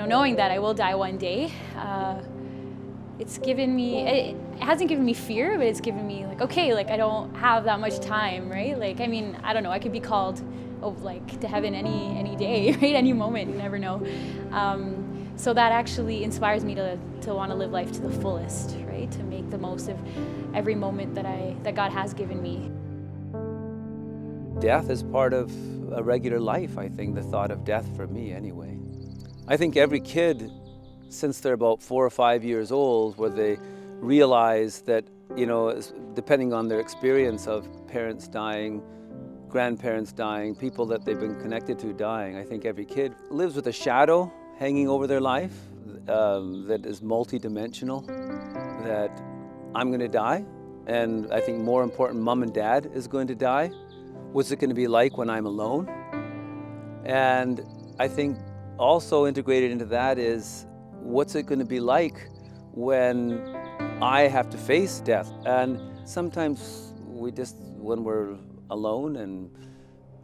knowing that I will die one day, it's given me, it hasn't given me fear, but it's given me like, okay, like I don't have that much time, right? Like, I mean, I don't know, I could be called like to heaven any day, right? Any moment, you never know. So that actually inspires me to want to live life to the fullest, right? To make the most of every moment that God has given me. Death is part of a regular life, I think, the thought of death for me anyway. I think every kid, since they're about 4 or 5 years old, where they realize that, depending on their experience of parents dying, grandparents dying, people that they've been connected to dying, I think every kid lives with a shadow hanging over their life that is multi-dimensional, that I'm going to die, and I think more important, mom and dad is going to die. What's it going to be like when I'm alone? And I think also integrated into that is, what's it going to be like when I have to face death? And sometimes when we're alone and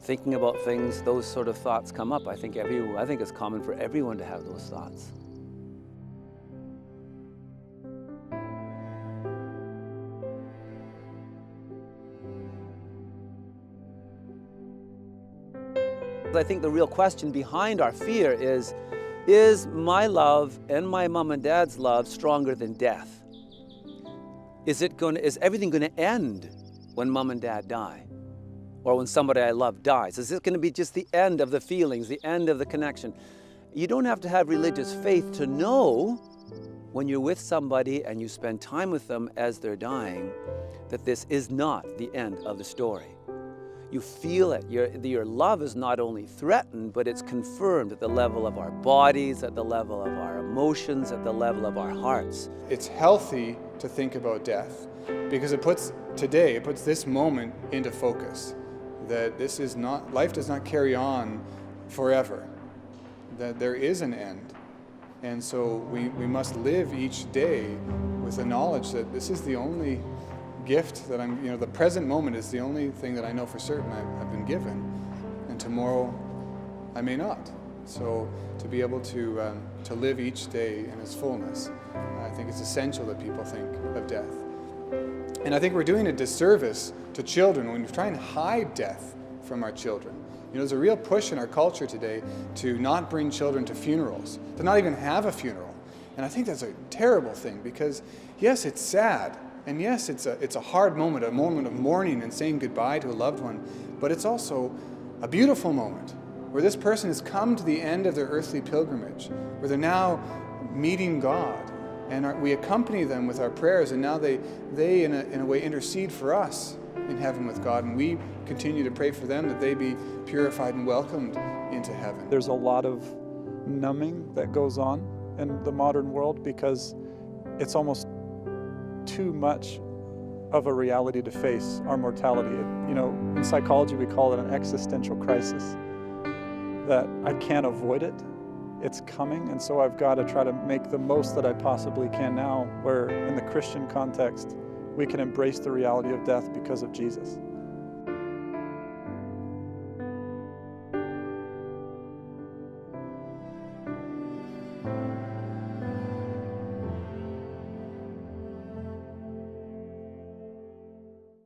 thinking about things, those sort of thoughts come up. I think it's common for everyone to have those thoughts. I think the real question behind our fear is my love and my mom and dad's love stronger than death? Is everything going to end when mom and dad die? Or when somebody I love dies? Is it going to be just the end of the feelings, the end of the connection? You don't have to have religious faith to know when you're with somebody and you spend time with them as they're dying, that this is not the end of the story. You feel it. Your love is not only threatened, but it's confirmed at the level of our bodies, at the level of our emotions, at the level of our hearts. It's healthy to think about death because it puts this moment into focus. That life does not carry on forever. That there is an end. And so we must live each day with the knowledge that this is the only gift that the present moment is the only thing that I know for certain I've been given, and tomorrow I may not. So to be able to live each day in its fullness, I think it's essential that people think of death. And I think we're doing a disservice to children when we try and hide death from our children. There's a real push in our culture today to not bring children to funerals, to not even have a funeral. And I think that's a terrible thing because, yes, it's sad. And yes, it's a hard moment, a moment of mourning and saying goodbye to a loved one, but it's also a beautiful moment where this person has come to the end of their earthly pilgrimage, where they're now meeting God, and we accompany them with our prayers, and now they in a way intercede for us in heaven with God, and we continue to pray for them that they be purified and welcomed into heaven. There's a lot of numbing that goes on in the modern world because it's almost too much of a reality to face our mortality. In psychology we call it an existential crisis, that I can't avoid it. It's coming, and so I've got to try to make the most that I possibly can now, where in the Christian context we can embrace the reality of death because of Jesus.